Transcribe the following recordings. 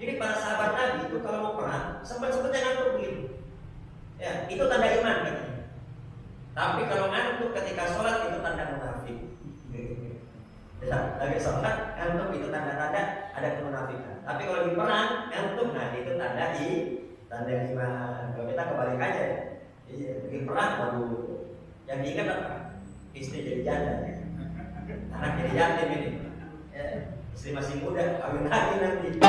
Jadi para sahabat Nabi itu kalau mau perang sempat-sempatnya ngantuk begitu. Ya, itu tanda iman katanya. Tapi kalau ngantuk ketika sholat itu tanda munafik. Ya, lagi sholat ngantuk itu tanda-tanda ada kemunafikan. Tapi kalau di perang ngantuk, nah itu tanda iman. Kalau kita kebalik aja, di perang baru yang diingat apa? Istri jadi janda, anak jadi yatim ini. Ya, istri masih muda, kawin lagi nanti.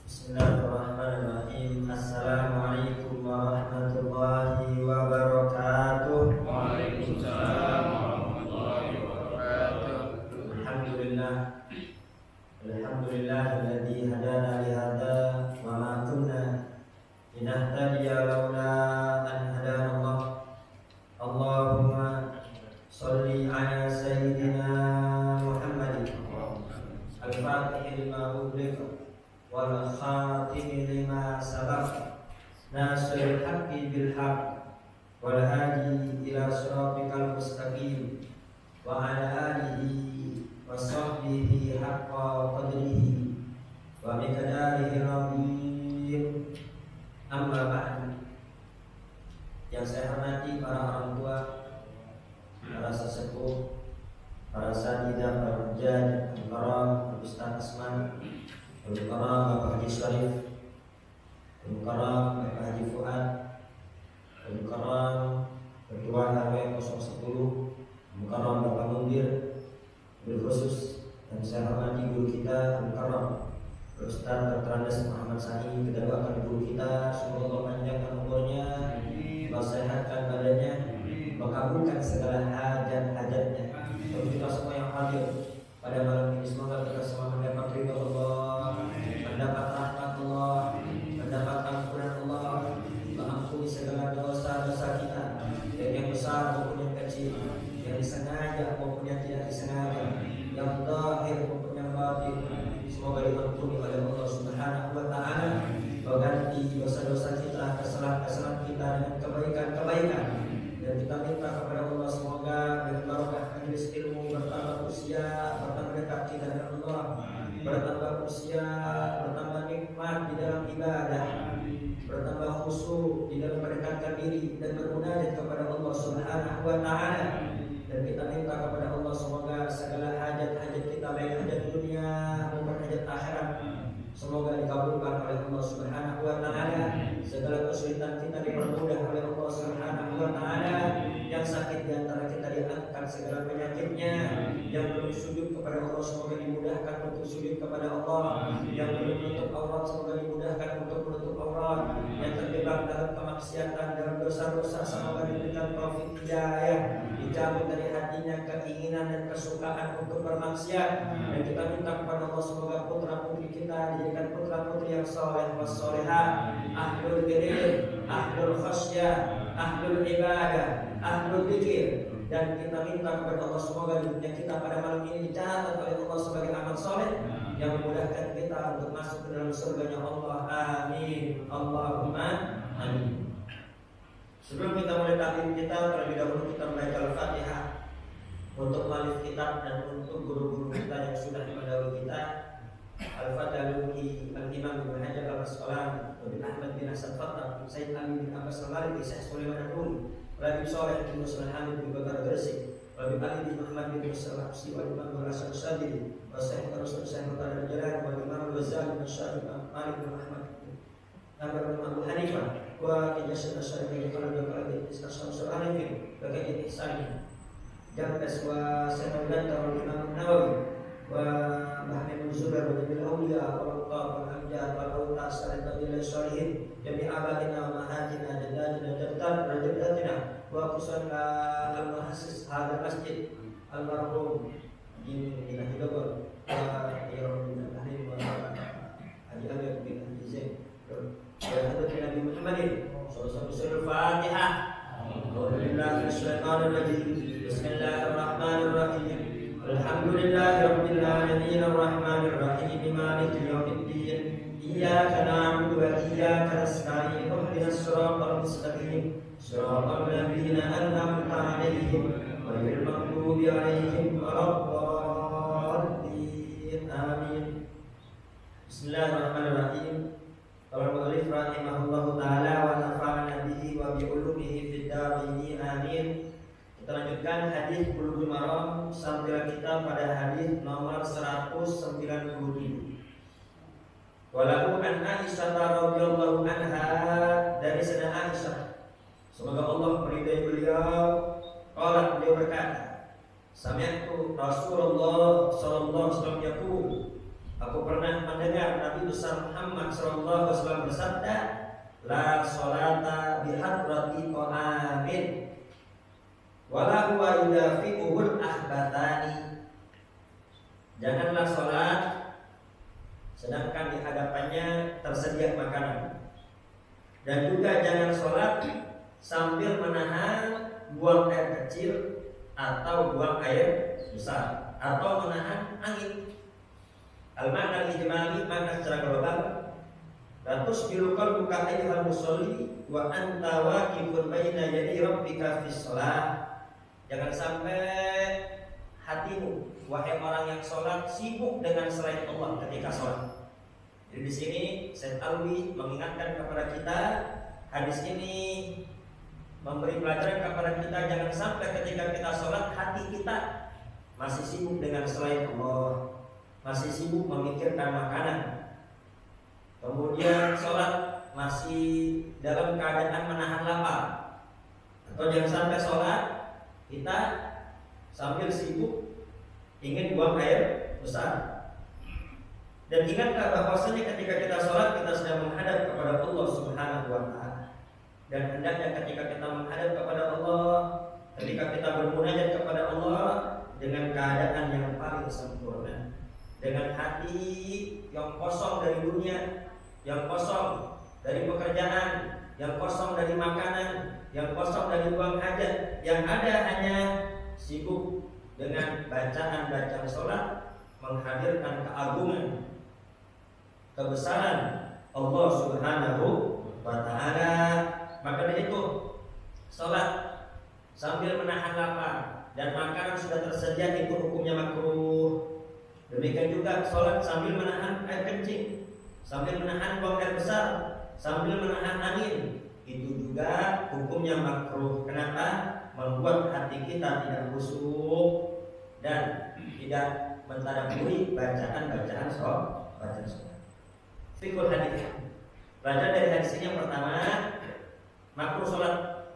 Bismillahirrahmanirrahim. Assalamualaikum warahmatullahi wabarakatuh. Waalaikumsalam warahmatullahi wabarakatuh. Alhamdulillahilladzi hadana li hadza wa ma kunna linahtadiya laula an hadana Allah. Allahumma shalli ala sayyidina Muhammadin al-fatih lima ughliqa wal khatim lima sabaq nasiril haqqi bil haqq wal hadi ila siratikal mustaqim wa ala alihi wa sahbihi haqqa qadrihi wa miqdarihi azim. Amma ba'du. Yang saya hormati para orang tua, para sesepuh, para sadidah, para hujjah, al-karam, Ustaz Asman, al-karam Bapak Haji Syarif, al-karam Bapak Haji Fuad, al-karam Ketua RW 010, al-karam Bapak Mundir, khusus dan saya hormati guru kita al-karam Ustaz Dr. Andes Muhammad Sani. Kita doakan guru kita semoga Allah panjangkan umurnya, Allah sehatkan badannya, mengabulkan segala hajat-hajatnya. Bagi kita semua yang hadir pada malam ini, semoga kita semua mendapat ridha Allah, mendapat rahmat Allah, mendapat ampunan Allah, mengampuni segala dosa-dosa kita, baik yang besar maupun yang kecil, yang disengaja maupun yang tidak disengaja, yang zahir maupun yang batin. Semoga diampuni oleh Allah Subhanahu wa taala, mengganti dosa-dosa kita, kesalahan-kesalahan kita dengan kebaikan-kebaikan. Dan kita minta kepada Allah semoga dengan barokah majelis ilmu bertambah usia, bertambah dekat kita dengan Allah, bertambah usia, bertambah nikmat di dalam ibadah, bertambah khusyuk di dalam mendekatkan diri dan bermunajat kepada Allah Subhanahu wa taala. Dan kita minta kepada Allah semoga segala hajat-hajat kita, baik hajat dunia maupun hajat akhirat, semoga dikabulkan oleh Allah Subhanahu wa taala. Segala kesulitan kita dipermudah oleh Allah Subhanahu wa taala. Yang sakit di antara kita diangkat segala penyakitnya. Yang belum sujud kepada Allah semoga dimudahkan untuk sujud kepada Allah. Yang belum menutup aurat semoga dimudahkan untuk menutup aurat. Yang terjebak dalam kemaksiatan, dalam dosa-dosa, semoga diberikan taufik hidayah, dicabut dari hatinya keinginan dan kesukaan untuk bermaksiat. Dan kita minta kepada Allah semoga putra putri kita dijadikan putra putri yang soleh wassolehah, ahlul birir, ahlul khasyah, ahlul ibadah, ahlul dzikir. Dan kita minta kepada Allah semoga dunia kita pada malam ini dicatat oleh Allah sebagai amal soleh yang memudahkan kita untuk masuk ke dalam surganya Allah. Amin. Allahumma amin. Sebelum kita mulai taklim kita, terlebih dahulu kita membaca Al-Fatihah untuk muallif kitab dan untuk guru-guru kita yang sudah mendahului kita. Al-Fatihah Al-Imam Ibnu Hajar Al-Asqalani, Ibnu Ahmad bin Hasan Fattah, Sayyid Ali bin Abbas Al-Maliki, Syekh Sulaiman An-Nuri, Rabi Saleh bin Muslim Hamid bin Bakar Gresik, Rabi Ali bin Muhammad bin Musa Al-Habsi, wa Imam Al-Hasan Al-Sadili, wa Syekh Rasul Syekh Al Jalal, wa Imam Al-Ghazali bin Syafi'i bin Malik bin Ahmad Nabi bin Abu Hanifah, wa Ijazah Syarifah bin Al-Qadim, Istasam Sulaiman, wa Kaid Ihsan, Jabas wa Sanad wa Imam Nawawi, wa Mahmud Zubair wa Nabil Awliya wa Qab wa Amjad wa Lauta Salih Salihin, Jami Abadina wa Mahatina Jadadina Jadadatina wa Kusana Al-Muhassis Hadal Masjid Al-Marhum Jini bin Ahidabur wa Yarum bin Ahlim wa Haji Amir bin Haji Zain wa Hadrat Nabi Muhammadin sallallahu alaihi Fatihah. Alhamdulillah Bismillahirrahmanirrahim. Alhamdulillahirabbil alamin arrahmanir rahim maliki yaumiddin. Iyyaka na'budu wa iyyaka nasta'in ihdinas siratal mustaqim siratal ladzina an'amta 'alaihim ghairil maghdubi 'alaihim waladdallin. Amin. Bismillahirrahmanirrahim. Qala al-mu'allif rahimahullahu taala wa nafa'ana bihi wa bi ulumihi fid dharain. Amin. Kita lanjutkan hadis Bulughul Maram sampai kita pada hadis nomor 197. Walahu an Aisyah radhiyallahu anha, dari Sayyidah Aisyah, semoga Allah meridai beliau, qala, beliau berkata, sami'tu Rasulullah sallallahu alaihi wasallam yaqul, aku pernah mendengar Nabi besar Muhammad sallallahu alaihi wasallam bersabda, la sholata bi hadrati ta'amin wala huwa yudafi'uhul ahbatani. Janganlah sholat sedangkan di hadapannya tersedia makanan, dan juga jangan sholat sambil menahan buang air kecil atau buang air besar, atau menahan angin. Al-makna al-ijmali, makna secara global, la tusbilu qalbuka ayyuhal musolli wa anta waqifun baina yadi rabbika fis shalah. Jangan sampai hatimu, wahai orang yang sholat, sibuk dengan selain Allah ketika sholat. Jadi di sini Syekh Alwi mengingatkan kepada kita, hadis ini memberi pelajaran kepada kita, jangan sampai ketika kita sholat hati kita masih sibuk dengan selain Allah, masih sibuk memikirkan makanan. Kemudian sholat masih dalam keadaan menahan lapar, atau jangan sampai sholat kita sambil sibuk ingin buang air besar. Dan ingatlah bahwasanya ketika kita sholat kita sedang menghadap kepada Allah Subhanahu wa ta'ala. Dan hendaknya ketika kita menghadap kepada Allah, ketika kita bermunajat kepada Allah dengan keadaan yang paling sempurna, dengan hati yang kosong dari dunia, yang kosong dari pekerjaan, yang kosong dari makanan, yang kosong dari buang hajat, yang ada hanya sibuk dengan bacaan-bacaan sholat, menghadirkan keagungan, kebesaran Allah Subhanahu wa ta'ala. Maka dari itu sholat sambil menahan lapar dan makanan sudah tersedia itu hukumnya makruh. Demikian juga sholat sambil menahan air kencing, sambil menahan buang air besar, sambil menahan angin, itu juga hukumnya makruh. Kenapa? Membuat hati kita tidak khusyuk dan tidak mentadabburi bacaan-bacaan sholat. Fikul hadis. Belajar dari hadis ini yang pertama, makruh sholat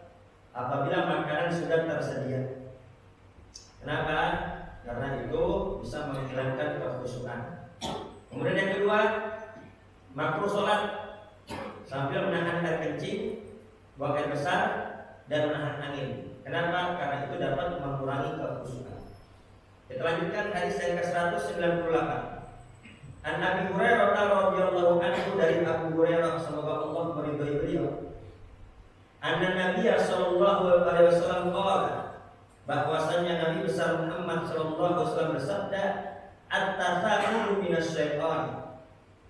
apabila makanan sudah tersedia. Kenapa? Karena itu bisa menghilangkan kekhusyukan. Kemudian yang kedua, makruh sholat sambil menahan air kencing, buang air besar, dan menahan angin. Kenapa? Karena itu dapat mengurangi kekhusyukan. Kita lanjutkan hadis yang ke-198. An Abi Hurairah radhiyallahu anhu, dari Abu Hurairah semoga Allah meridhai beliau. Anna Nabiy sallallahu alaihi wasallam qala, bahwasanya Nabi besar Muhammad sallallahu alaihi wasallam bersabda, at-tasaqulu minasyaitan.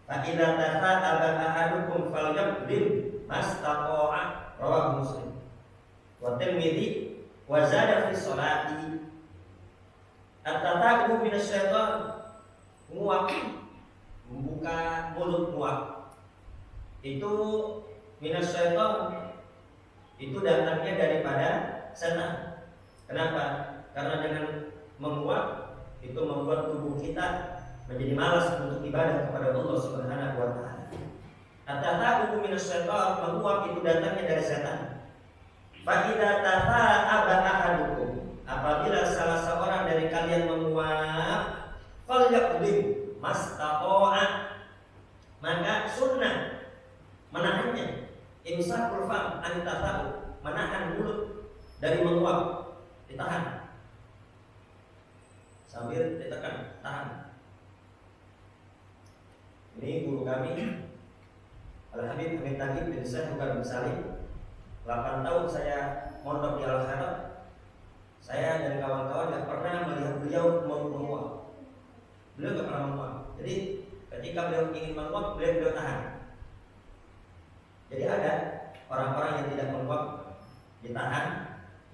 Fa idza tasaqaba ahadukum falyaqbil mastaqa'a, rawahu Muslim wa Tirmidzi wa zada fi sholati. At-tasaqulu minasyaitan, nguap, membuka mulut nguap, itu minasyaitan, itu datangnya daripada setan. Kenapa? Karena dengan menguap itu membuat tubuh kita menjadi malas untuk ibadah kepada Allah Subhanahu wa ta'ala. At-tasaqulu minasyaitan, menguap itu datangnya dari setan. Fa idza tasa'aba ahadukum, apabila salah seorang dari kalian menguap, falyaqdim mastaqa'a, maka sunnah menahannya. Imsakul fam an tasa'u, menahan mulut dari menguap, ditahan sambil ditekan, tahan. Ini guru kami Al-Habib Hamid Tagib bin Syekh Bukhari bin Salim. 8 tahun saya mondok di Al-Khairah, saya dan kawan-kawan tidak pernah melihat beliau menguap. Beliau tidak pernah menguap. Jadi ketika beliau ingin menguap, beliau tahan. Jadi ada orang-orang yang tidak menguap, ditahan,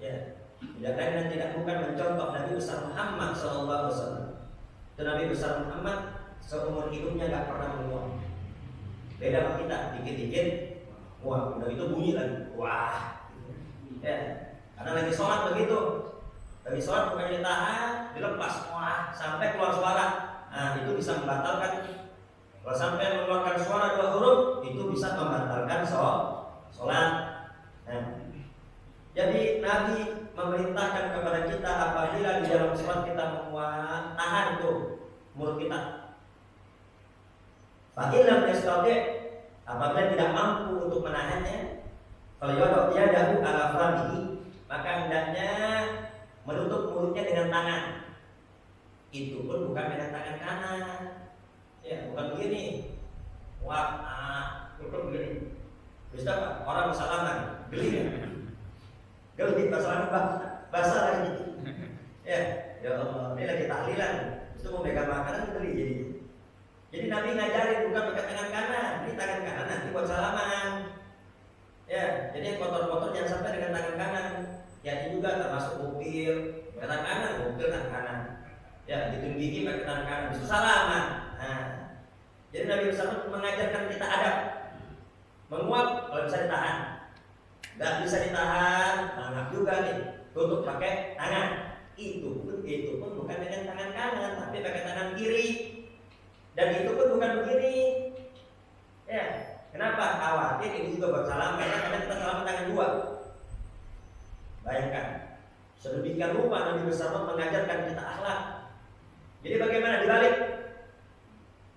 ya, tidak lain dan tidak bukan mencontoh Nabi besar Muhammad SAW. Itu Nabi besar Muhammad seumur hidupnya nggak pernah menguap. Beda sama kita, dikit-dikit wah, udah itu bunyi lagi, wah, ya, karena lagi sholat begitu, lagi sholat bukan ditahan, dilepas, wah, sampai keluar suara, nah itu bisa membatalkan. Kalau sampai mengeluarkan suara 2 huruf, itu bisa membatalkan sholat. Nah, jadi Nabi memerintahkan kepada kita apabila di dalam sholat kita menguat, tahan tuh mulut kita. Fa'ilam yastati', apabila tidak mampu untuk menahannya, falyadhu yadahu ala famihi, maka hendaknya menutup mulutnya dengan tangan. Itu pun bukan dengan tangan kanan. Ya, bukan begini. Wah, tutup begini. Bisa Pak, orang bersalaman, geli ya? Geli, basah lagi. Ya Allah, ini lagi tahlilan. Itu mau megang makanan geli jadi. Jadi Nabi ngajarin bukan pakai tangan kanan, ini tangan kanan nanti buat salaman. Ya, jadi yang kotor-kotor jangan sampai dengan tangan kanan. Ya, ini juga termasuk bukir, tangan kanan, bukir tangan kanan. Ya, hitung gigi pakai tangan kanan, bisa salaman. Nah, jadi Nabi bersama mengajarkan kita adab. Menguap kalau bisa ditahan, nggak bisa ditahan, mangap juga nih, tutup pakai tangan. Itu pun bukan dengan tangan kanan, tapi pakai tangan kiri. Dan itu pun bukan begini. Ya, kenapa? Khawatir ini juga buat salaman, karena kita salaman tangan 2. Bayangkan, sedemikian rupa Nabi bersama mengajarkan kita akhlak. Jadi bagaimana dibalik?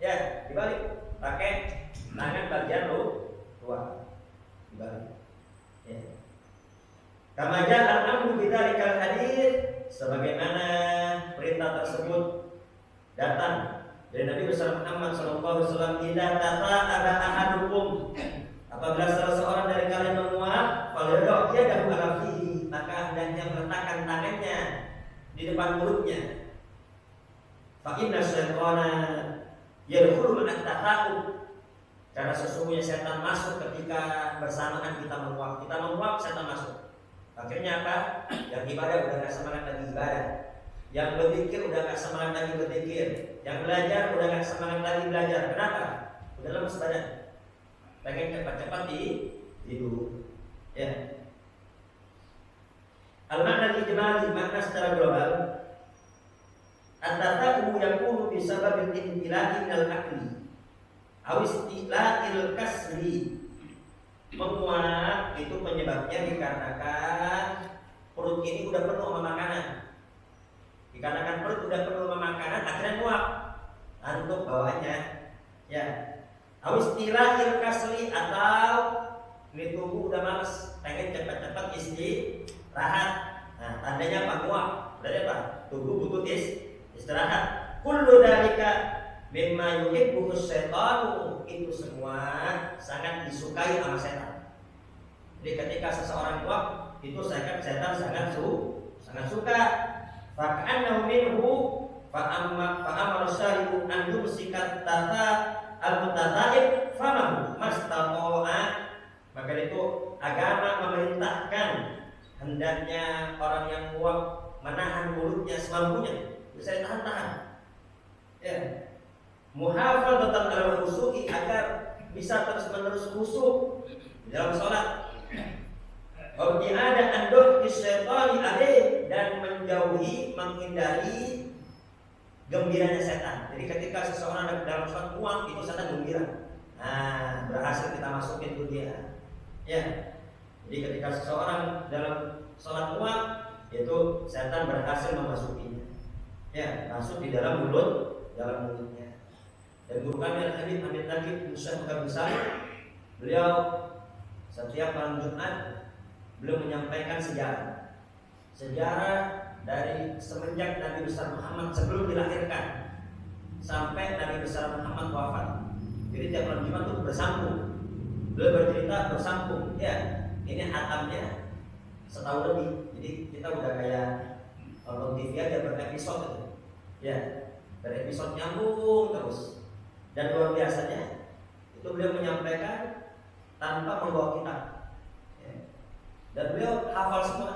Ya, dibalik, pakai tangan bagian luar, dibalik. Ya. Kama ja'a al-amru bidzalikal hadits, sebagaimana perintah tersebut datang dari Nabi besar Muhammad SAW, idza tata'aba ahadukum, apabila salah seorang dari kalian menguap, falyadhu yadahu ala fihi, maka hendaknya meletakkan tangannya di depan mulutnya. Fa inna syaitana yadkhulu ma'at tata'ub, karena sesungguhnya setan masuk ketika bersamaan kita menguap. Kita menguap, setan masuk. Akhirnya apa? Yang ibadah udah gak semangat lagi ibadah, yang berzikir udah gak semangat lagi berzikir, yang belajar udah gak semangat lagi belajar. Kenapa? Udah lemes badan, pengen cepat-cepat tidur. Ya. Al-makna ijmali, makna secara global, at-tata'u yakunu bisababil intila'i minal akli aw istila'il kasri. Menguap itu penyebabnya dikarenakan perut ini udah penuh sama makanan. Dikarenakan perut udah penuh sama makanan, akhirnya nguap, ngantuk bawaannya. Ya. Aw istila'il kasri, atau ini tubuh udah males, pengen cepat-cepat istirahat. Nah, tandanya apa? Nguap. Berarti apa? Tubuh butuh istirahat. Kullu dalika mimma yuhibbu syaitanu, itu semua sangat disukai sama setan. Jadi ketika seseorang nguap, itu setan sangat suka. Faka'annahu minhu fa'amara syari'u an yumsika tata al-mutata'ib famahu mastata'a. Maka itu agama memerintahkan hendaknya orang yang nguap menahan mulutnya semampunya. Bisa tahan-tahan. Ya. Muhafadzatan ala khusyu'i, agar bisa terus-menerus khusyuk dalam sholat. Ada andor syaitani alaih, dan menghindari gembiranya setan. Jadi ketika seseorang dalam sholat nguap, itu setan gembira. Nah, berhasil kita masukin itu dia. Ya. Jadi ketika seseorang dalam sholat nguap, itu setan berhasil memasukinya. Ya, masuk di dalam mulutnya. Dan guru kami Al-Habib Hamid Nagib Musa Besar, beliau setiap malam Jumat beliau menyampaikan sejarah dari semenjak Nabi besar Muhammad sebelum dilahirkan sampai Nabi besar Muhammad wafat. Jadi tiap malam Jumat itu bersambung. Beliau bercerita bersambung. Ya, ini hatamnya setahun lebih. Jadi kita udah kayak nonton TV aja berepisode. Ya, berepisode nyambung terus. Dan luar biasanya itu beliau menyampaikan tanpa membawa kitab. Ya. Dan beliau hafal semua.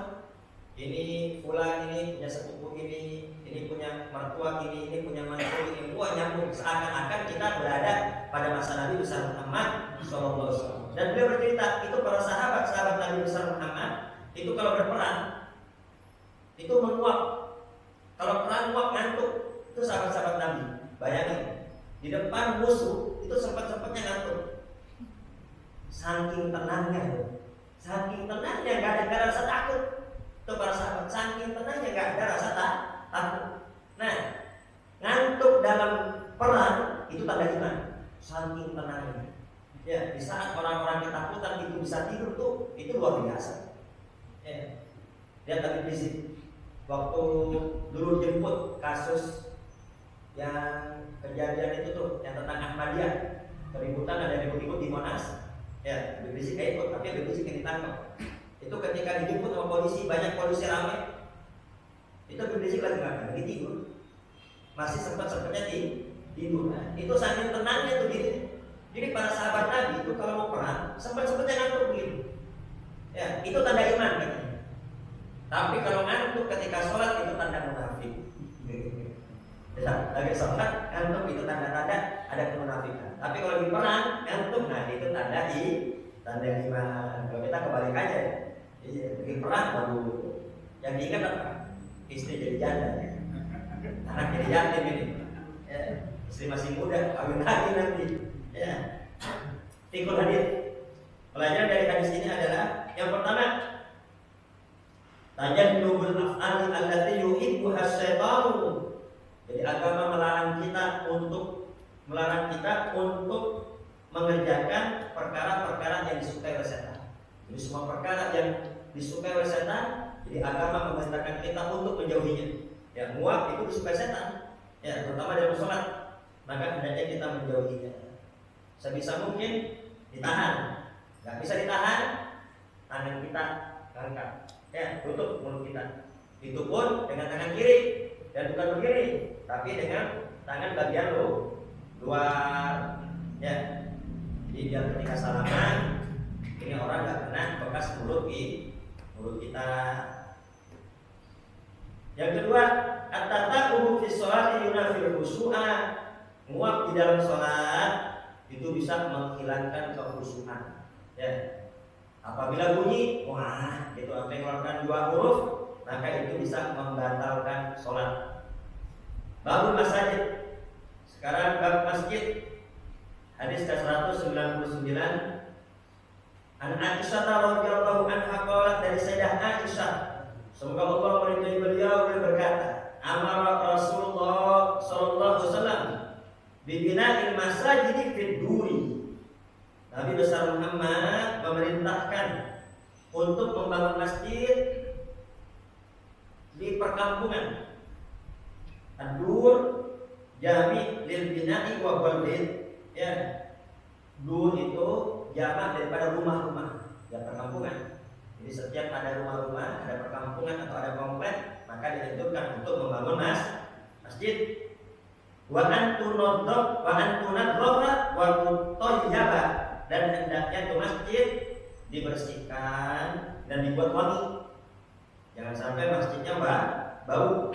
Ini fulan ini punya sepupu ini punya mertua ini punya mantu ini, wah nyambung. Seakan-akan kita berada pada masa Nabi besar Muhammad SAW. Dan beliau bercerita, itu para sahabat Nabi besar Muhammad itu kalau berperang itu menguap. Kalau perang nguap ngantuk. Itu sahabat-sahabat Nabi. Bayangin, di depan musuh itu sempat-sempatnya ngantuk. Saking tenangnya, gak ada rasa takut. Itu para sahabat, saking tenangnya gak ada rasa takut. Nah, ngantuk dalam perang itu tanda iman. Saking tenangnya. Ya, di saat orang-orang ketakutan itu bisa tidur tuh, itu luar biasa. Ya. Lihat tadi Rizik waktu dulu jemput kasus yang kejadian itu tuh, yang tentang Ahmadiyah, keributan, ada ribut-ribut di Monas. Ya, Habib Rizik gak ikut, tapi Habib Rizik yang ditangkap. Itu ketika dijemput sama polisi, banyak polisi ramai. Itu Habib Rizik lagi tidur. Masih sempat-sempatnya tidur. Nah, itu saking tenangnya tuh gitu. Jadi para sahabat Nabi itu kalau mau perang sempat-sempatnya ngantuk begitu. Ya, itu tanda iman katanya. Tapi kalau ngantuk ketika sholat itu tanda munafik. Ya, lagi sholat ngantuk itu tanda-tanda ada kemunafikan. Tapi kalau di perang ngantuk, nah itu tanda iman. Kalau kita kebalikannya, di perang baru yang diingat apa? Istri jadi janda, ya. Anak jadi yatim ini. Ya, istri masih muda, kawin lagi nanti. Ya, fikul hadis. Pelajaran dari hadis ini adalah yang pertama, tajannubul af'al allati yuhibbuha asy-syaitanu. Jadi agama melarang kita untuk mengerjakan perkara-perkara yang disukai oleh setan. Jadi semua perkara yang disukai oleh setan, jadi agama memerintahkan kita untuk menjauhinya. Ya, muak itu disukai setan. Ya, terutama dalam sholat, maka hendaknya kita menjauhinya. Sebisa mungkin ditahan. Gak bisa ditahan, tangan kita angkat. Ya, tutup mulut kita. Itu pun dengan tangan kiri, dan bukan begini, tapi dengan tangan bagian luar. Ya, jadi biar ketika salaman ini orang gak kena bekas mulut kita. Yang kedua, at-tata'ubu fi sholati yunafil khusyu'a. Nguap di dalam sholat itu bisa menghilangkan kekhusyuan. Ya. Apabila bunyi, wah, itu apa yang mengeluarkan 2 huruf, maka itu bisa membatalkan sholat. Babul masajid. Sekarang bab masjid. Hadis ke-199. An Aisyah radhiyallahu anha qalat, dari Sayyidah Aisyah, semoga Allah meridhai beliau, berkata, amara Rasulullah sallallahu alaihi wasallam bibina'il masajid fid duri. Nabi besar Muhammad memerintahkan untuk membangun masjid di perkampungan. Ad-dur jami' lil bina'i wa baldin. Ya. Dur itu jamak daripada rumah-rumah, ya perkampungan. Jadi setiap ada rumah-rumah, ada perkampungan atau ada komplek, maka dianjurkan untuk membangun masjid. Wa antunadhab wa antunadhaba wa tutayyaba, dan hendaknya itu masjid dibersihkan dan dibuat wangi. Jangan sampai masjidnya bau.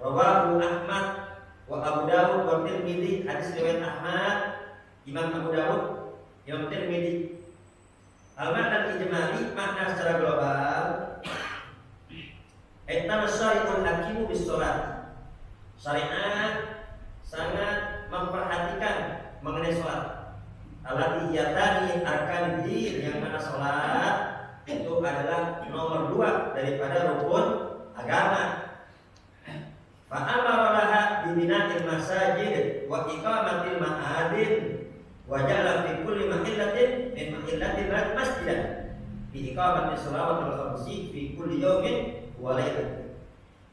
Rawahu Ahmad wa Abu Dawud wa Tirmidzi, hadis riwayat Ahmad, Imam Abu Dawud, Imam Tirmidzi. Al-makna ijmali, makna secara global. Aitan syari'ul hakimu bis shalat. Syariat sangat memperhatikan mengenai sholat. Allati yatani arkan din, yang mana sholat itu adalah nomor 2 daripada rukun agama. Fa amara laha bi bina'il masajid wa iqamatil ma'adin wa ja'ala fi kulli mahillatin min mahillatil masjidan bi iqamati shalawatil khamsi fi kulli yawmin wa lailatin.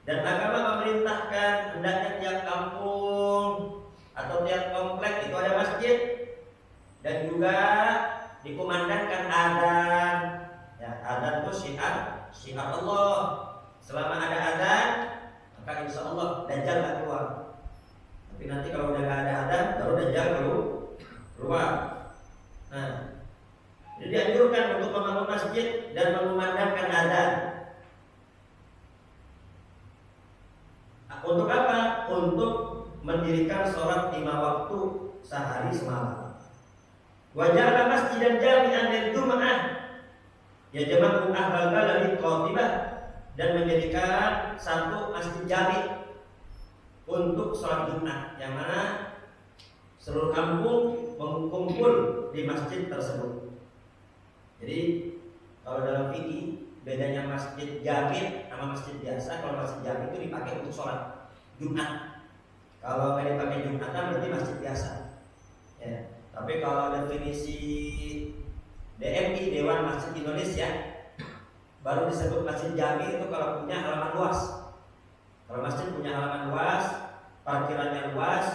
Dan agama memerintahkan hendaknya tiap kampung atau tiap komplek itu ada masjid, dan juga dikumandangkan adzan. Ya, adzan itu syiar Allah. Selama ada adzan, maka insya Allah Dajjal akan keluar. Tapi nanti kalau udah nggak ada adzan, baru Dajjal keluar. Nah, jadi dianjurkan untuk membangun masjid dan mengumandangkan adzan. Untuk apa? Untuk mendirikan sholat 5 waktu sehari semalam. Wa ja'ala masjidan jami'an lil jum'ah, ya jama'u ahlal baladi qatibah, dan menjadikan satu masjid jami untuk sholat Jumat, yang mana seluruh kampung mengumpul di masjid tersebut. Jadi kalau dalam fikih bedanya masjid jami sama masjid biasa. Kalau masjid jami itu dipakai untuk sholat Jumat. Kalau nggak dipakai Jumatan berarti masjid biasa. Ya. Tapi kalau definisi DMI, Dewan Masjid Indonesia, baru disebut masjid jami itu kalau punya halaman luas. Kalau masjid punya halaman luas, parkirannya luas,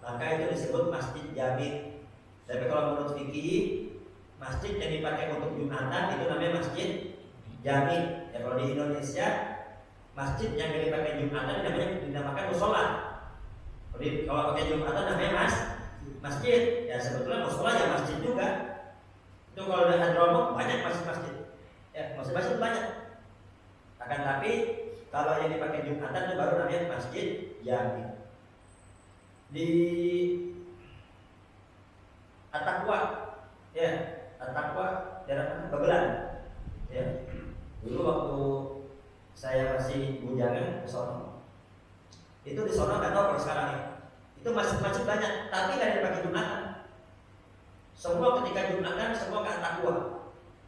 maka itu disebut masjid jami. Tapi kalau menurut fikih, masjid yang dipakai untuk Jumatan itu namanya masjid jami. Ya, kalau di Indonesia, masjid yang dipakai Jumatan namanya dinamakan musola. Jadi kalau pakai Jumatan namanya masjid. Ya sebetulnya musola ya masjid juga. Itu kalau udah Hadramut banyak masjid. Ya masjid banyak. Akan tapi kalau yang dipakai Jumatan itu baru namanya masjid jami. Di At-Taqwa, ya At-Taqwa daerah Babelan. Ya dulu waktu saya masih bujangan ke sono, itu di sono nggak tahu kalau sekarang ya, itu masjid banyak, tapi nggak ada yang pakai Jumatan. Semua ketika Jumatan semua ke At-Taqwa,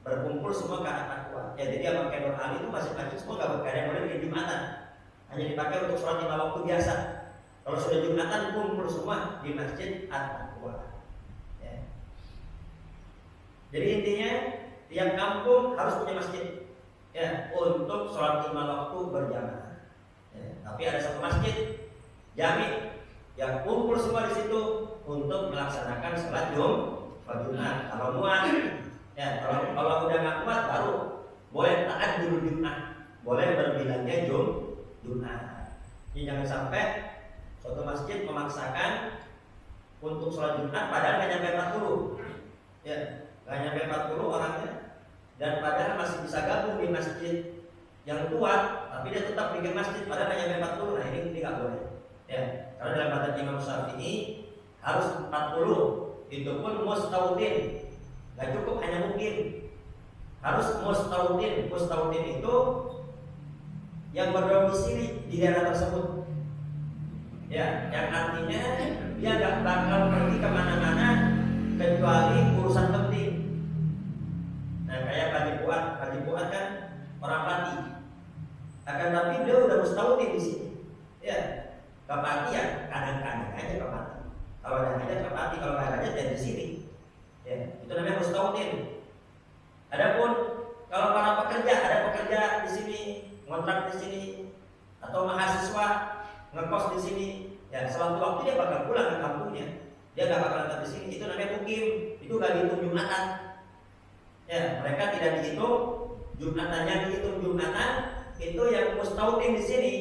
berkumpul semua ke At-Taqwa. Ya jadi Abang Kedor Ali itu masjid semua nggak ada yang boleh bikin Jumatan, hanya dipakai untuk sholat 5 waktu biasa. Kalau sudah Jumatan kumpul semua di masjid At-Taqwa. Ya. Jadi intinya tiap kampung harus punya masjid, ya untuk sholat 5 waktu berjamaah. Ya, tapi ada satu masjid jami yang kumpul semua di situ untuk melaksanakan sholat Jumat. Kalau muat, ya kalau udah nggak kuat baru boleh taat dulu Jumat, boleh berbilangnya Jumat. Jadi jangan sampai suatu masjid memaksakan untuk sholat Jumat padahal nggak nyampe 40, ya nggak nyampe 40 orangnya, dan padahal masih bisa gabung di masjid yang kuat, tapi dia tetap bikin masjid padahal hanya 40. Nah ini nggak boleh. Ya, karena dalam madzhab Imam Syafi'i harus 40. Itu pun mustautin, nggak cukup hanya mungkin, harus mustautin. Mustautin itu yang berdomisili di daerah tersebut. Ya, yang artinya dia nggak bakal pergi kemana-mana kecuali urusan penting. Nah kayak Haji Fuad kan orang Pati, akan tapi dia udah mustautin di sini. Ya, ke Pati ya kadang-kadang aja ke Pati. Kalau ada hajat ke Pati, kalau nggak ada hajat ya di sini. Ya, itu namanya mustautin. Adapun kalau para pekerja, ada pekerja di sini, ngontrak di sini, atau mahasiswa ngekos di sini, ya sewaktu waktu dia bakal pulang ke kampungnya. Dia nggak bakal tetap di sini. Itu namanya mukim. Itu nggak dihitung Jumatan. Ya, mereka tidak dihitung Jumatan. Yang dihitung Jumatan itu yang mustautin di sini.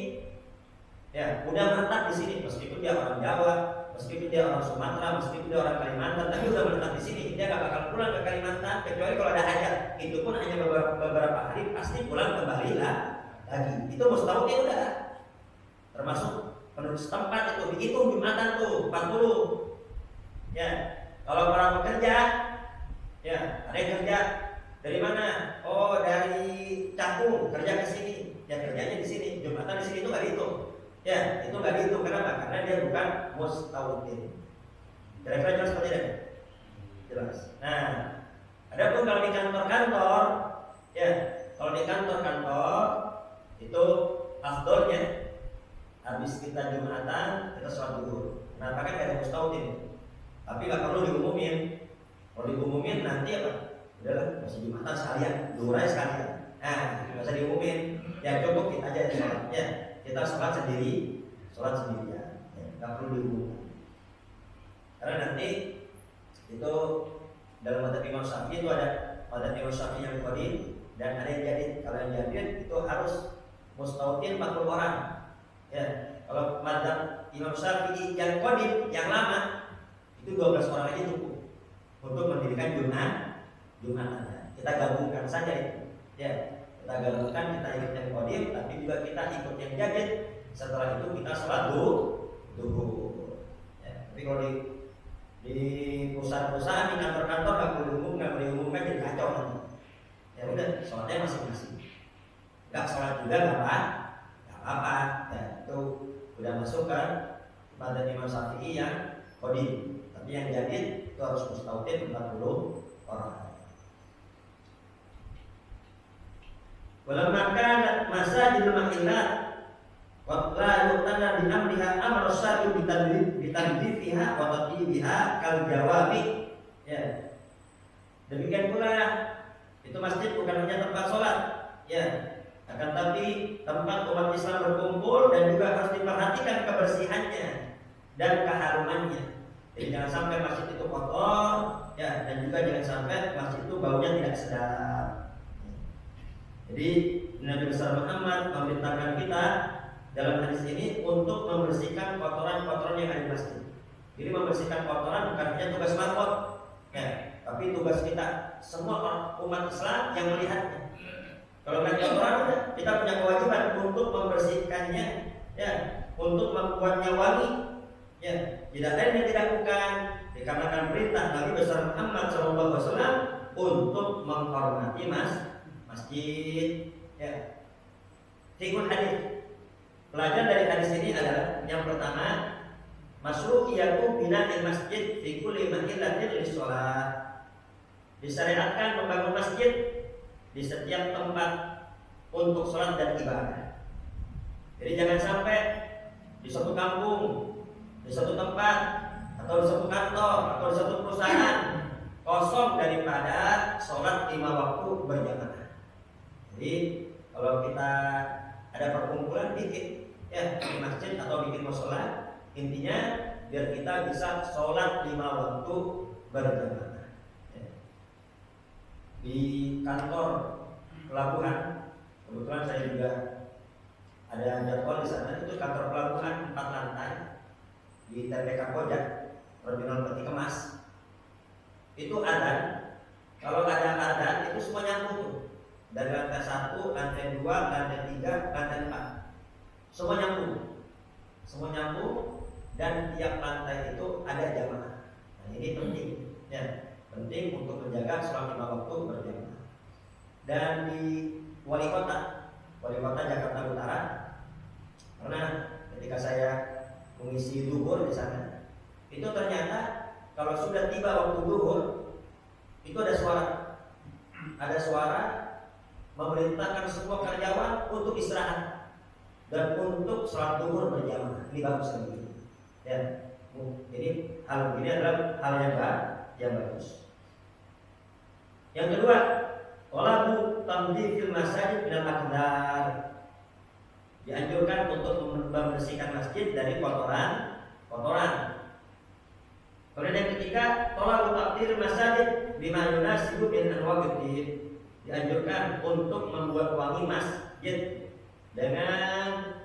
Ya, udah menetap di sini, meskipun dia orang Jawa, meskipun dia orang Sumatera, meskipun dia orang Kalimantan, tapi udah menetap di sini. Dia nggak bakal pulang ke Kalimantan kecuali kalau ada hajat. Itu pun hanya beberapa hari, pasti pulang kembali lagi. Itu mustautin udah. Termasuk penduduk setempat itu dihitung Jumatan tuh 40. Ya, kalau para pekerja, ya ada yang kerja dari mana? Oh dari Cakung kerja ke sini, ya kerjanya di sini. Jumatan di sini itu nggak dihitung. Ya itu nggak dihitung. Kenapa? Karena dia bukan mustautin. Kira-kira jelas seperti ini? Jelas. Nah, ada pun kalau di kantor-kantor, ya kalau di kantor-kantor itu afdolnya habis kita Jumatan kita sholat dulu. Nah, kan nggak ada mustautin. Tapi nggak perlu diumumin. Kalau diumumin nanti apa? Udahlah, masih Jumatan sekalian, duhur aja sekalian. Nah, nggak usah diumumin. Ya cukup kita aja sholat. Ya, kita sholat sendiri, sholat sendirian. Ya, nggak perlu diumumin. Karena nanti itu dalam madzhab Imam Syafi'i itu ada madzhab Imam Syafi'i yang qadim dan ada yang jadid. Kalau yang jadid itu harus mustautin 40 orang. Ya, kalau madzhab Imam Syafi'i yang qadim, yang lama itu 12 orang aja cukup untuk mendirikan Jumatan. Kita gabungkan saja itu. Ya, kita gabungkan, kita ikut yang qadim, tapi juga kita ikut yang jadid. setelah itu kita sholat duhur. Ya, tapi kalau di perusahaan-perusahaan, di kantor-kantor nggak boleh diumumkan, jadi kacau nanti. Ya udah, sholatnya masing-masing. Nggak sholat juga nggak apa-apa. Ya, itu udah masuk kan pada Imam Syafi'i yang qadim. Tapi yang jadid itu harus mustautin 40 orang. Walamma kanat masajidul mahillat wa la yuqtana bi amriha amru syar'i bitandhifiha wa tatyibiha kal jawami. Ya. Demikian pula itu masjid bukan hanya tempat sholat, ya, akan tapi tempat umat Islam berkumpul dan juga harus diperhatikan kebersihannya dan keharumannya. Jadi jangan sampai masjid itu kotor, ya, dan juga jangan sampai masjid itu baunya tidak sedap. Jadi Nabi besar Muhammad memerintahkan kita dalam hadis ini untuk membersihkan kotoran-kotoran yang ada di masjid. Jadi membersihkan kotoran bukan hanya tugas makmum, ya, tapi tugas kita semua umat Islam yang melihatnya. Kalau nggak kotoran, kita punya kewajiban untuk membersihkannya, ya, untuk membuatnya wangi, ya. Tidak lain yang dilakukan dikarenakan perintah Nabi besar Muhammad SAW untuk menghormati masjid, ya. Fikul hadis. Pelajaran dari hadis ini adalah yang pertama, masyru'iyatu bina'il masjid fi kulli mahillatin lis-shalah. Disyariatkan membangun masjid di setiap tempat untuk sholat dan ibadah. Jadi jangan sampai di suatu kampung, di suatu tempat, atau di suatu kantor, atau di suatu perusahaan kosong daripada sholat 5 waktu berjamaah. Jadi kalau kita ada perkumpulan bikin, ya, di masjid atau bikin mushola, intinya biar kita bisa sholat 5 waktu berjamaah. Di kantor pelabuhan, kebetulan saya juga ada jadwal di sana, itu kantor pelabuhan 4 lantai di TPK Kojak, Terminal Peti Kemas. Itu adzan, kalau ada adzan itu semua nyambung tuh. Dari lantai 1, lantai 2, lantai 3, lantai 4. Semua nyambung dan tiap lantai itu ada jamaah. Nah, ini penting, ya. Penting untuk menjaga sholat 5 waktu berjamaah. Dan di wali kota Jakarta Utara, karena ketika saya mengisi duhur di sana, itu ternyata kalau sudah tiba waktu duhur, itu ada suara memerintahkan semua karyawan untuk istirahat dan untuk sholat duhur berjamaah. Ini bagus sekali, ya. Jadi hal ini adalah hal yang bagus. Yang kedua, talabu tamdhifil masajid minal aqdar. Dianjurkan untuk membersihkan masjid dari kotoran. Kemudian yang ketiga, talabu taqdir masajid bima yunasibu min anwa'id. Dianjurkan untuk membuat wangi masjid dengan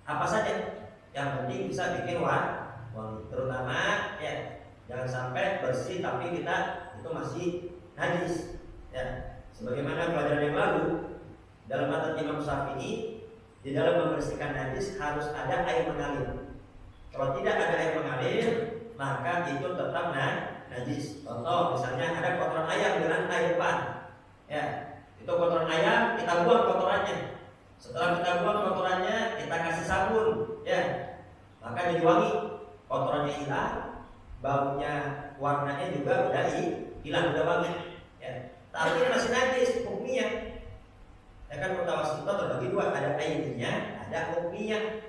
apa saja. Yang penting bisa bikin wangi, terutama, ya, jangan sampai bersih tapi kita itu masih najis, ya. Sebagaimana pelajaran yang lalu dalam matan Imam Syafi'i, di dalam membersihkan najis harus ada air mengalir. Kalau tidak ada air mengalir, maka itu tetap najis. Contoh misalnya ada kotoran ayam dengan air pan, ya, itu kotoran ayam kita buang kotorannya. Setelah kita buang kotorannya, kita kasih sabun, ya, maka jadi wangi. Kotorannya hilang, baunya, warnanya juga udah hilang, udah wangi, ya. Tapi masih najis hukumnya. Ya kan, mutawassit terbagi dua, ada ainiyah, ada hukmiyah.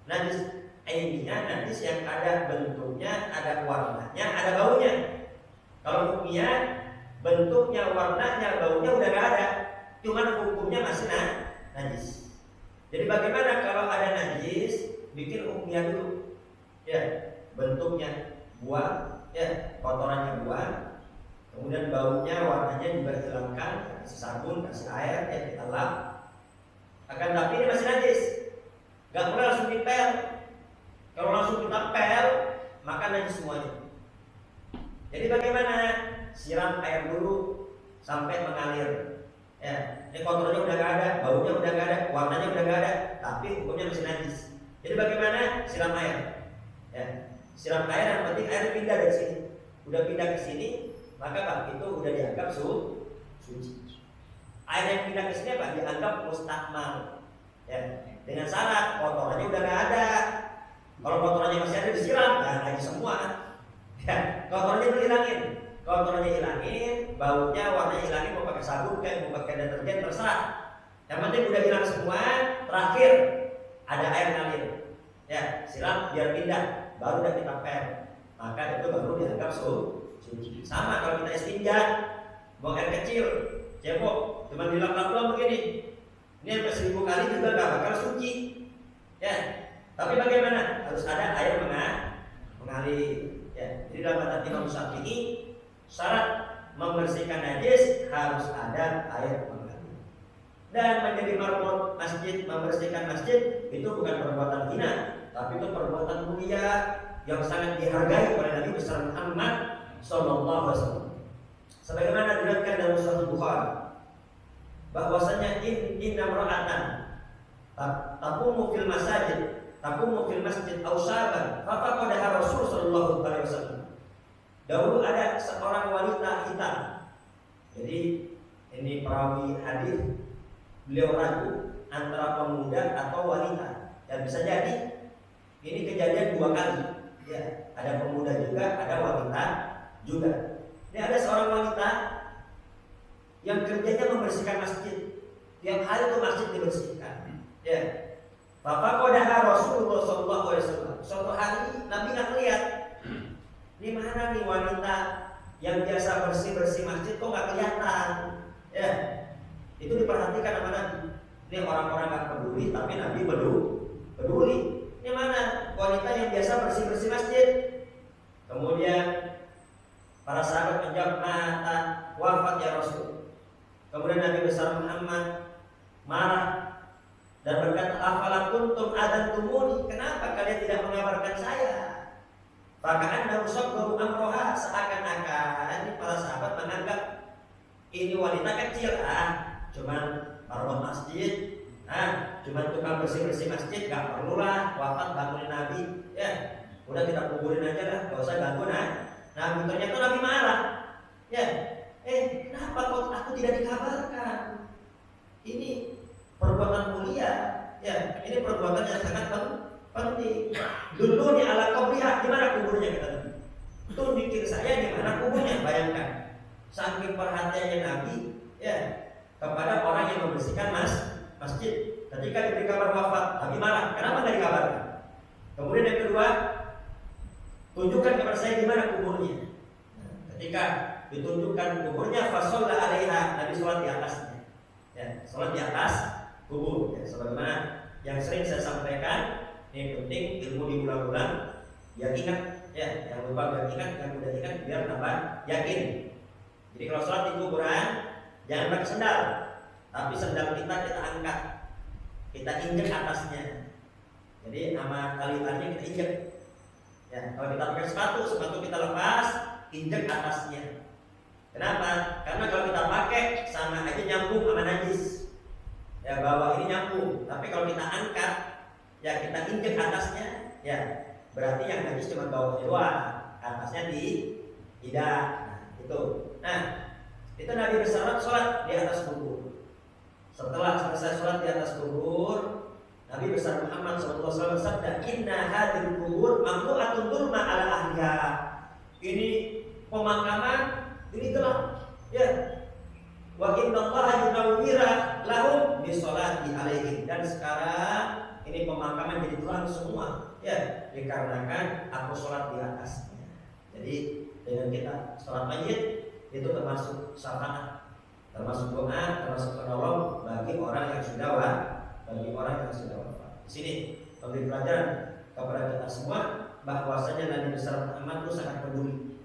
Najis ainiyah, najis yang ada bentuknya, ada warnanya, ada baunya. Kalau hukmiyah, bentuknya, warnanya, baunya udah gak ada, cuman hukumnya masih najis. Jadi bagaimana kalau ada najis, bikin hukmiyah dulu, ya, bentuknya buang, ya, kotorannya buang, kemudian baunya, warnanya juga hilangkan, kasih sabun, kasih air, ya, kita lap. Akan tapi ini masih najis, gak boleh langsung dipel. Kalau langsung kita pel, maka najis semuanya. Jadi bagaimana? Siram air dulu sampai mengalir, ya. Ini kotornya udah nggak ada, baunya udah nggak ada, warnanya udah nggak ada, tapi hukumnya masih najis. Jadi bagaimana? Siram air. Ya, siram air, yang penting air pindah dari sini. Udah pindah ke sini, maka Pak itu udah dianggap suci. Air yang pindah ke sini Pak dianggap mustakmal. Ya, dengan syarat kotorannya udah nggak ada. Kalau kotorannya masih ada disiram, ya najis semua. Ya, kotorannya dihilangin. Kotorannya hilangin, baunya, warnanya hilangin, mau pakai sabun kayak mau pakai deterjen terserah. Yang penting udah hilang semua. Terakhir ada air ngalir, ya siram biar pindah, baru udah kita per, maka itu baru dianggap suci. Sama kalau kita istinja, buang air kecil, cebok, cuma dilap-lap doang begini, ini sampai 1000 kali juga nggak bakal suci, ya. Tapi bagaimana? Harus ada air mengalir. Ya, jadi dalam kata Imam Syafi'i, syarat membersihkan najis harus ada air mengalir. Dan menjadi marbot masjid, membersihkan masjid itu bukan perbuatan hina, tapi itu perbuatan mulia yang sangat dihargai oleh Nabi besar Muhammad sallallahu alaihi wasallam. Sebagaimana diriwayatkan dalam Sahih Bukhari bahwasanya inna mar'atan taqumu fil masajid aw saban fa faqadaha Rasul sallallahu alaihi wasallam. Dahulu ada seorang wanita hitam. Jadi ini perawi hadis, beliau ragu antara pemuda atau wanita, dan bisa jadi ini kejadian 2 kali. Ya, ada pemuda juga, ada wanita juga. Ini ada seorang wanita yang kerjanya membersihkan masjid. Tiap hari itu masjid dibersihkan. Ya. Bapak kodaha Rasulullah sallallahu alaihi wasallam. Suatu hari Nabi nggak lihat. Di mana nih wanita yang biasa bersih-bersih masjid kok nggak kelihatan? Ya. Itu diperhatikan sama Nabi. Ini orang-orang nggak peduli, tapi Nabi peduli. Ini mana wanita yang biasa bersih-bersih masjid? Kemudian para sahabat menjawab, mata wafat ya Rasul. Kemudian Nabi besar Muhammad marah dan berkata, afala kuntum adantumuni, kenapa kalian tidak mengabarkan saya? Bahkan narusok baru amroha, seakan-akan para sahabat menganggap ini wanita kecil, cuman marwah masjid, cuman tukang bersih-bersih masjid, gak perlulah wafat bangunin Nabi, ya udah kita kuburin aja lah, gak usah ganggu. Nah ternyata Nabi marah, ya, kenapa kok aku tidak dikabarkan? Ini perbuatan mulia, ya ini perbuatan yang sangat penting. Dulu nih ala qabriha, gimana kuburnya kata Nabi? Tunjukin saya gimana kuburnya. Bayangkan saking perhatiannya Nabi, ya kepada orang yang membersihkan masjid. Ketika diberi kabar wafat, Nabi marah. Kenapa nggak dikabarkan? Kemudian yang kedua, tunjukkan kepada saya gimana kuburnya. Nah, ketika ditunjukkan kuburnya, fasolla alaiha, Nabi sholat di atasnya. Ya, sholat di atas kubur. Ya, sebagaimana yang sering saya sampaikan, ini penting ilmu diulang-ulang, biar ingat. Ya, yang lupa biar ingat, yang udah ingat biar tambah yakin. Jadi kalau sholat di kuburan, jangan pakai sendal, tapi sendal kita angkat, kita injek atasnya. Jadi sama tali-talinya kita injek. Ya, kalau kita pakai sepatu kita lepas, injek atasnya. Kenapa? Karena kalau kita pakai sama aja nyambung sama najis. Ya, bawah ini nyambung, tapi kalau kita angkat, ya kita injek atasnya, ya berarti yang najis cuma bawahnya doang, atasnya tidak. Nah, itu Nabi bersama sholat di atas kubur. Setelah selesai sholat di atas kubur, Nabi besar Muhammad SAW bersabda, inna hadil kubur mamlu'atun dhulma ala ahliha. Ini pemakaman, ini gelap, ya. Wa inna Allah yunawwira lahum bisolati alaihim. Dan sekarang ini pemakaman jadi terang semua, ya, dikarenakan aku sholat di atasnya. Jadi dengan kita sholat mayit itu termasuk syafaat, termasuk doa, termasuk penolong bagi orang yang sudah wafat. Di sini memberi pelajaran kepada kita semua bahwasanya Nabi besar Muhammad itu sangat peduli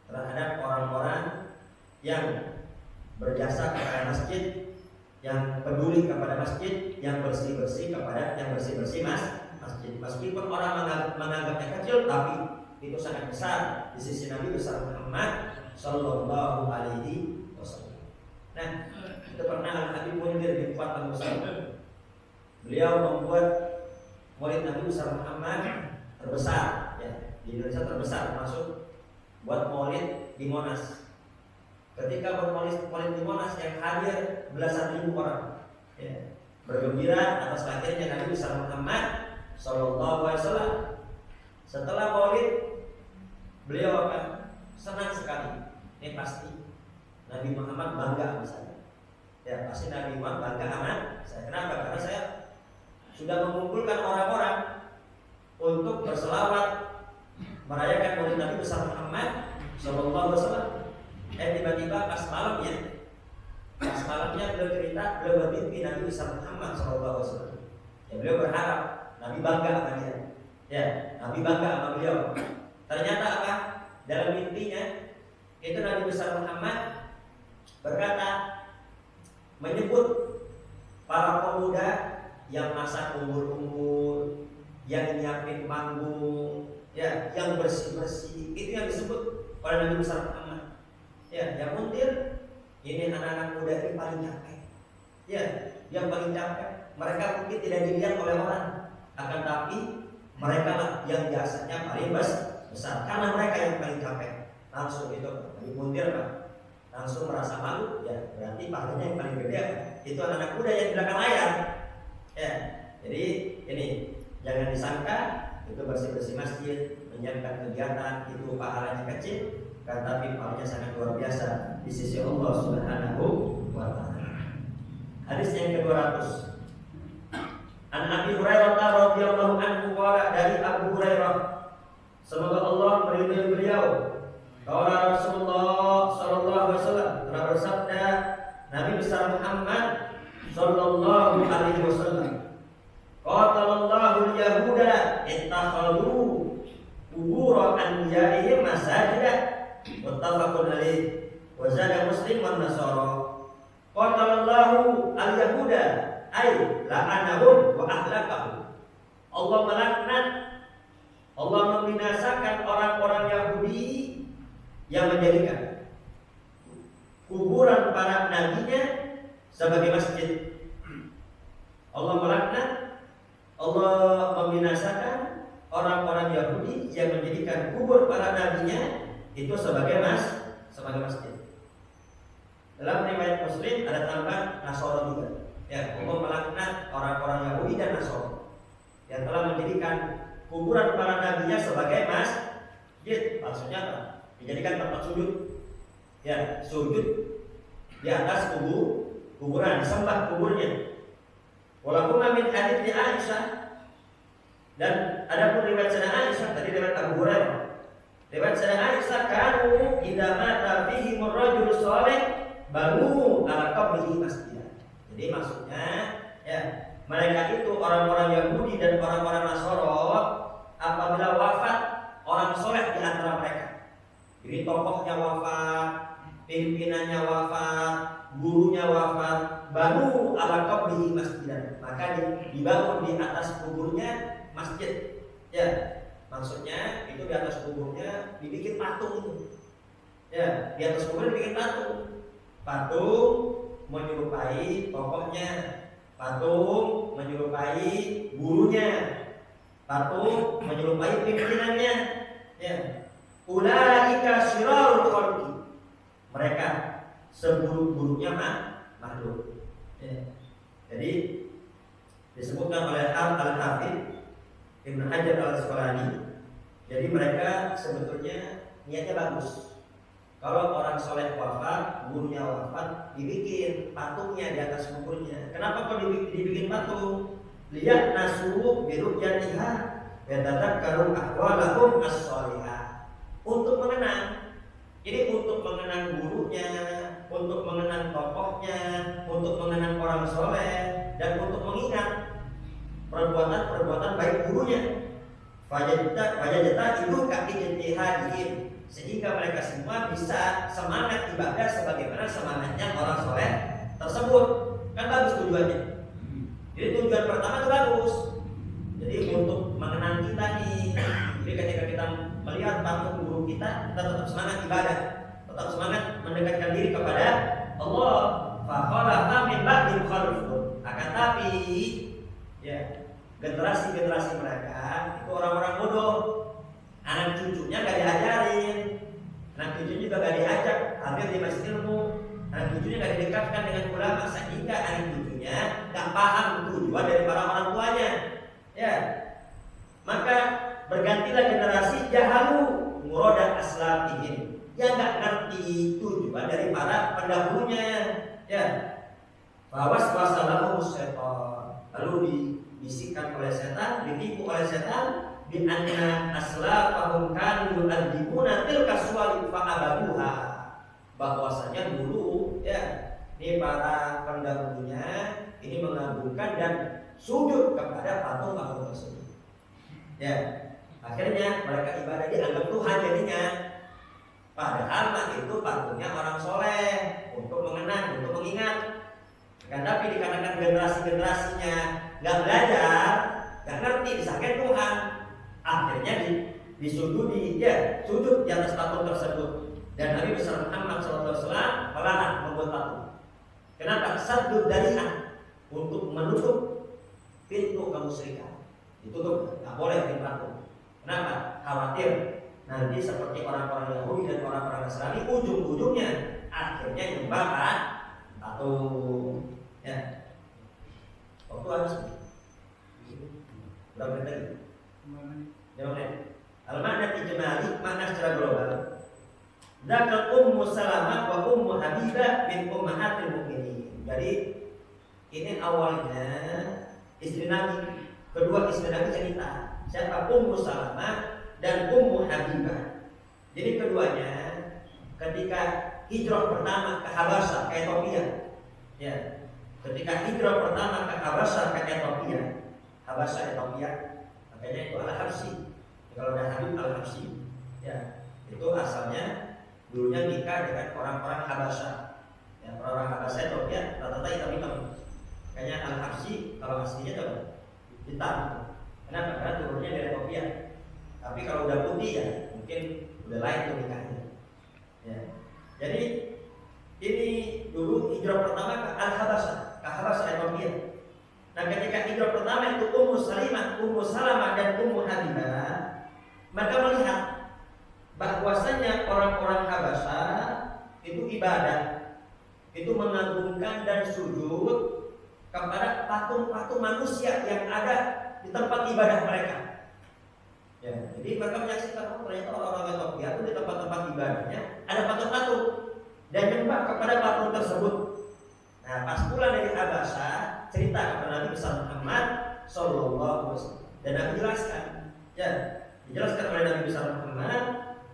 terhadap orang-orang yang berjasa kepada masjid, yang peduli kepada masjid, yang bersih-bersih kepada yang bersih-bersih masjid. Meskipun orang menganggapnya kecil, tapi itu sangat besar di sisi Nabi besar Muhammad sallallahu alaihi wasallam. Nah, Itu pernah Al-Habib Mundir di Fathul Muslim. Beliau membuat Maulid Nabi besar Muhammad terbesar, ya, di Indonesia terbesar, termasuk buat Maulid di Monas. Ketika buat Maulid di Monas yang hadir belasan ribu orang, ya, bergembira atas lahirnya Nabi besar Muhammad Sallallahu Alaihi Wasallam. Setelah Maulid, beliau akan senang sekali. Ini pasti Nabi Muhammad bangga sama saya. Ya, pasti Nabi Muhammad bangga sama saya. Kenapa? Karena saya sudah mengumpulkan orang-orang untuk berselawat merayakan Maulid Nabi besar Muhammad Sallallahu Alaihi Wasallam. Tiba-tiba pas malamnya beliau cerita, beliau bermimpi Nabi besar Muhammad Sallallahu Alaihi Wasallam. Ya, beliau berharap Nabi bangga sama dia. Ya, Nabi bangga sama beliau. Ternyata apa? Dalam mimpinya itu Nabi besar Muhammad berkata, menyebut para pemuda yang masak kumpul-kumpul, yang nyiapin panggung, ya, yang bersih-bersih, itu yang disebut oleh Nabi besar Muhammad. Ya, yang Mundir, ini anak-anak muda ini paling capek. Ya, yang paling capek. Mereka mungkin tidak dilihat oleh orang, akan tapi mereka lah yang jasanya paling besar, karena mereka yang paling capek. Langsung itu Nabi Mundir, Pak, langsung merasa malu. Ya, berarti pahalanya yang paling gede itu anak-anak muda yang di belakang layar. Ya, jadi ini jangan disangka itu bersih-bersih masjid, menyiapkan kegiatan itu pahalanya kecil, tetapi pahalanya sangat luar biasa di sisi Allah Subhanahu wa Ta'ala. Hadis yang ke-200. An Abi Hurairah radhiyallahu anhu qala, dari Abu Hurairah, semoga Allah meridhai beliau, qala Rasulullah sallallahu alaihi wasallam, telah bersabda Nabi besar Muhammad sallallahu alaihi wasallam, qatalallahu al-yahuda ittakhadhu qubur anbiya'ihim masajida, muttafaqun alaih, wa zada Muslim wan Nasara. Qatalallahu al-yahuda ay la'anahum wa ahlakahum. Allah melaknat, Allah membinasakan orang-orang Yahudi yang menjadikan kuburan para nabinya sebagai masjid. Allah melaknat, Allah membinasakan orang-orang Yahudi yang menjadikan kubur para nabinya itu sebagai masjid. Dalam riwayat Muslim ada tambahan Nasara juga. Ya, Allah melaknat orang-orang Yahudi dan Nasara yang telah menjadikan kuburan para nabinya sebagai masjid. Maksudnya apa? Dijadikan tempat sujud. Ya, sujud di atas kuburan, disembah kuburnya. Walaupun min hadits Aisyah, dan ada pun riwayat Sayyidah Aisyah, tadi riwayat Abu Hurairah. Riwayat Sayyidah Aisyah, kanu idza mata fihi rajul salih banu ala qabrihi masjidan. Jadi maksudnya, ya, mereka itu orang-orang Yahudi dan orang-orang Nasara, apabila wafat orang soleh di antara mereka, jadi tokohnya wafat, pimpinannya wafat, gurunya wafat, banu ala qabrihi masjidan, maka dibangun di atas kuburnya masjid. Ya, maksudnya itu di atas kuburnya dibikin patung. Ya, di atas kuburnya dibikin patung menyerupai tokohnya, patung menyerupai gurunya, patung menyerupai pimpinannya. Ya, ulaika syirarul khalqi, mereka seburuk-buruknya makhluk. Ya. Jadi disebutkan oleh Al-Hafidz Ibnu Hajar Al-Asqalani, jadi mereka sebetulnya niatnya bagus. Kalau orang soleh wafat, gurunya wafat, dibikin patungnya di atas kuburnya. Kenapa kok dibikin patung? Lihat nasuh birujatiha yatadzakkaru ahwalahum as-shalihah. Untuk mengenang. Jadi untuk mengenang gurunya, untuk mengenang tokohnya, untuk mengenang orang soleh, dan untuk mengingat perbuatan-perbuatan baik gurunya. Fajajata itu kaki jentihadihim, sehingga mereka semua bisa semangat ibadah sebagaimana semangatnya orang soleh tersebut. Kan bagus tujuannya. Jadi tujuan pertama itu bagus. Jadi untuk mengenang kita nih. Jadi ketika kita melihat patung guru kita tetap semangat ibadah, tetap semangat mendekatkan diri kepada Allah. Fakhalafa min ba'dihim khalfun. Akan tapi ya, generasi-generasi mereka itu orang-orang bodoh. Anak cucunya gak diajarin, anak cucunya juga gak diajak hadir di masjid ilmu, anak cucunya gak didekatkan dengan ulama, sehingga anak cucunya gak paham tujuan dari para orang tuanya. Ya, maka bergantilah generasi jahalu murada aslatihim, yang gak ngerti tujuan dari para pendahulunya. Ya, waswasalahu syaitan, lalu dibisikkan oleh setan, ditipu oleh setan, bi anna aslafahum kanu yu'addibuna tilka suwali fa'abaduha, bahwasanya dulu ya ini para pendahulunya ini mengagungkan dan sujud kepada patung-patung tersebut. Ya, akhirnya mereka ibadah dianggap Tuhan jadinya. Padahal mah itu patungnya orang soleh untuk mengenang, untuk mengingat. Kan tapi dikarenakan generasi-generasinya nggak belajar, nggak ngerti disangka Tuhan, akhirnya disujudi, ya sujud di atas patung tersebut. Dan Nabi besar Muhammad SAW melarang membuat patung. Kenapa? Saddu dari'ah, untuk menutup pintu kemusyrikan. Ditutup, nggak boleh bikin patung. Kenapa? Khawatir nanti seperti orang-orang Yahudi dan orang-orang Nasrani, ujung-ujungnya akhirnya nyembah patung. Ya, waktu habis. Berapa menit lagi? 5 menit. Al-makna ijmali, makna secara global. Dzakar Ummu Salamah wa Ummu Habibah bin ummahatil mukminin. Jadi ini awalnya istri Nabi, kedua istri Nabi cerita. Siapa? Ummu Salamah dan Ummu Habibah. Jadi keduanya ketika hijrah pertama ke Habasyah, ke Ethiopia. Ya, ketika hijrah pertama ke Habasyah, ke Ethiopia, Habasyah Ethiopia, makanya itu Al-Habsyi. Kalau ada Habib Al-Habsyi, ya itu asalnya dulunya nikah dengan orang-orang Habasyah. Ya, orang-orang Habasyah Ethiopia rata-rata hitam-hitam. Makanya Al-Habsyi kalau aslinya itu hitam. Kenapa? Karena turunnya dari Ethiopia. Tapi kalau udah putih ya mungkin udah lain tuh nikahnya. Ya. Jadi ini dulu hijrah pertama ke Al-Habasyah, ke Habasyah Ethiopia. Nah, ketika hijrah pertama itu Ummu Salamah dan Ummu Habibah, maka melihat bahwasanya orang-orang Habasyah itu ibadah, itu mengagungkan dan sujud kepada patung-patung manusia yang ada di tempat ibadah mereka. Ya, jadi mereka menyaksikan ternyata orang-orang Ethiopia itu di tempat-tempat ibadahnya ada patung-patung dan nyembah kepada patung tersebut. Nah, pas pulang dari Habasyah, cerita kepada Nabi besar Muhammad Sallallahu Alaihi Wasallam, dan Nabi jelaskan, ya, dijelaskan oleh Nabi besar Muhammad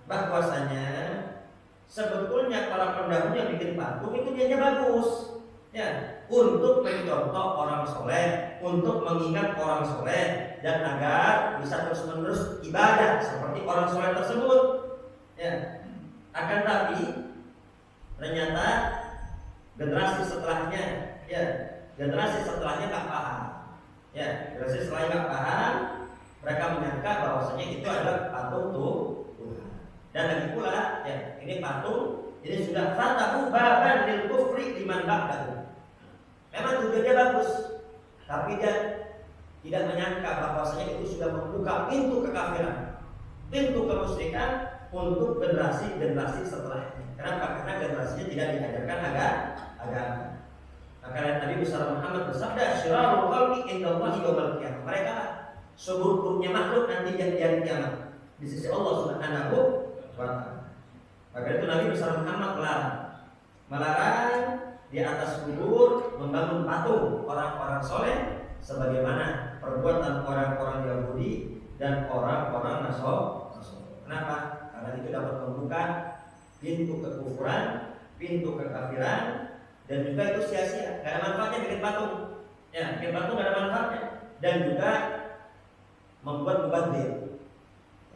bahwasanya sebetulnya para pendahulu yang bikin patung itu niatnya bagus, ya, untuk mencontoh orang soleh, untuk mengingat orang soleh, dan agar bisa terus-menerus ibadah seperti orang soleh tersebut. Ya, akan tapi ternyata generasi setelahnya, ya, generasi setelahnya tak paham. Ya, generasi setelahnya tak paham, mereka menyangka bahwasanya itu adalah patung Tuhan. Dan lagi pula, ya, ini patung, ini sudah fatahu baban lil kufri liman ba'dahu. Memang tujuannya bagus, tapi dia tidak menyangka bahwasanya itu sudah membuka pintu kekafiran, pintu kemusyrikan untuk generasi-generasi setelahnya. Kenapa? Karena generasinya tidak diajarkan agama. Maka Nabi besar Muhammad bersabda, "Syirarul khalqi indallahi yaumil qiyamah." Mereka seburuk-buruknya makhluk nanti di hari kiamat di sisi Allah Subhanahu wa taala. Maka itu Nabi besar Muhammad melarang di atas kubur membangun patung orang-orang soleh sebagaimana perbuatan orang-orang Yahudi dan orang-orang Nasrani. Kenapa? Karena itu dapat membuka pintu kekufuran, pintu kekafiran, dan juga itu sia-sia, gak ada manfaatnya bikin patung. Ya, bikin patung gak ada manfaatnya, dan juga membuat mubadzir.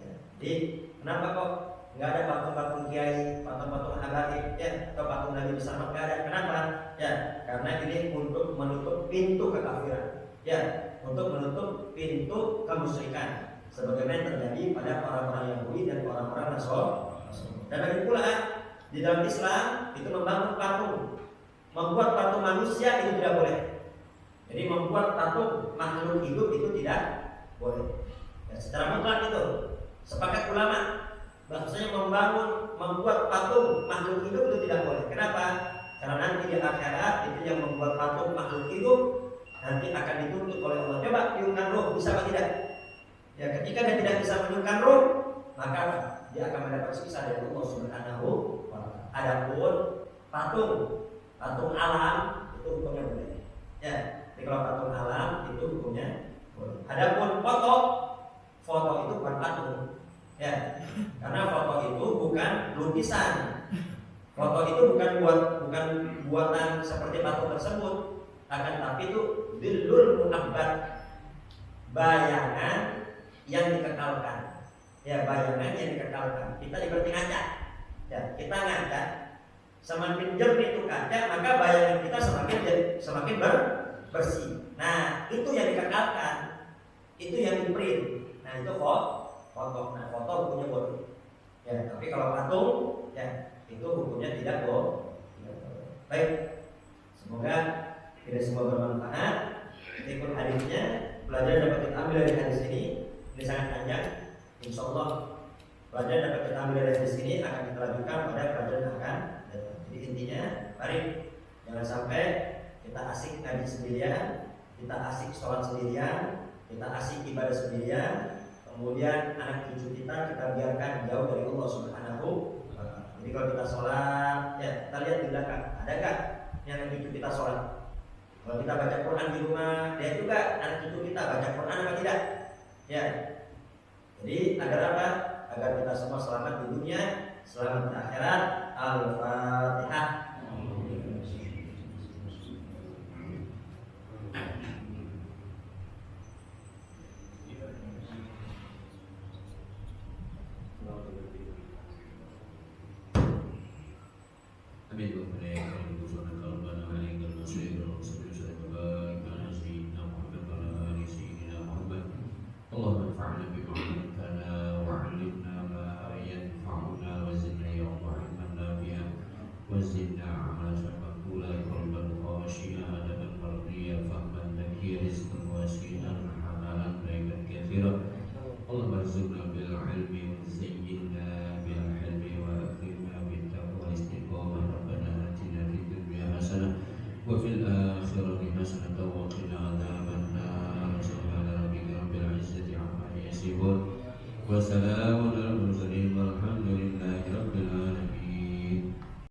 Ya, jadi kenapa kok nggak ada patung-patung kiai, patung-patung habaib, ya, atau patung Nabi besar nggak ada? Kenapa? Ya, karena ini untuk menutup pintu kekafiran, ya, untuk menutup pintu kemusyrikan, sebagaimana yang terjadi pada orang-orang Yahudi dan orang-orang Nasrani. Dan lagi pula di dalam Islam itu membangun patung, Membuat patung manusia itu tidak boleh. Jadi membuat patung makhluk hidup itu tidak boleh. Ya, secara mutlak itu sepakat ulama bahwasanya membuat patung makhluk hidup itu tidak boleh. Kenapa? Karena nanti di akhirat itu yang membuat patung makhluk hidup nanti akan dituntut oleh Allah. Coba tiupkan roh, bisa apa tidak? Ya, ketika dia tidak bisa meniupkan roh, maka dia akan mendapat siksa dari Allah Subhanahu wa taala. Adapun patung alam itu hukumnya boleh. Ya, jadi kalau patung alam itu hukumnya boleh. Adapun foto itu bukan patung. Ya, karena foto itu bukan lukisan. Foto itu bukan buatan seperti patung tersebut, akan tapi itu dhillul mu'abbad, bayangan yang dikekalkan. Ya, bayangan yang dikekalkan. Kita seperti ngaca. Ya, kita ngaca, semakin jernih itu kaca, maka bayangan kita semakin bersih. Nah, itu yang dikekalkan, itu yang di-print. Nah, itu foto. Nah, foto hukumnya boleh. Ya, tapi kalau patung, ya itu hukumnya tidak boleh. Baik, semoga tidak semua bermanfaat. Ikut hadisnya, pelajaran dapat kita ambil dari hadis ini sangat panjang. Insya Allah pelajaran dapat kita ambil dari hadis ini akan kita lanjutkan pada pelajaran yang akan datang. Jadi intinya, mari jangan sampai kita asik ngaji sendirian, kita asik sholat sendirian, kita asik ibadah sendirian, kemudian anak cucu kita biarkan jauh dari Allah Subhanahu wa taala. Jadi kalau kita sholat, ya kita lihat di belakang, adakah yang anak cucu kita sholat? Kalau kita baca Quran di rumah, lihat juga anak cucu kita baca Quran apa tidak? Ya. Jadi agar apa? Agar kita semua selamat di dunia, selamat di akhirat. Al-Fatihah. وزدنا عملا مقبولا قلبا خاشعا أدبا مرضيا فهما ذكيا رزقا واسعا حلالا طيبا كثيرا اللهم ارزقنا بالعلم وزينا بالحلم وأكرمنا بالتقوى والاستقامة ربنا آتنا في الدنيا حسنة وفي الآخرة حسنة وقنا عذاب النار سبحان ربك رب العزة عما يصفون وسلام على المرسلين والحمد لله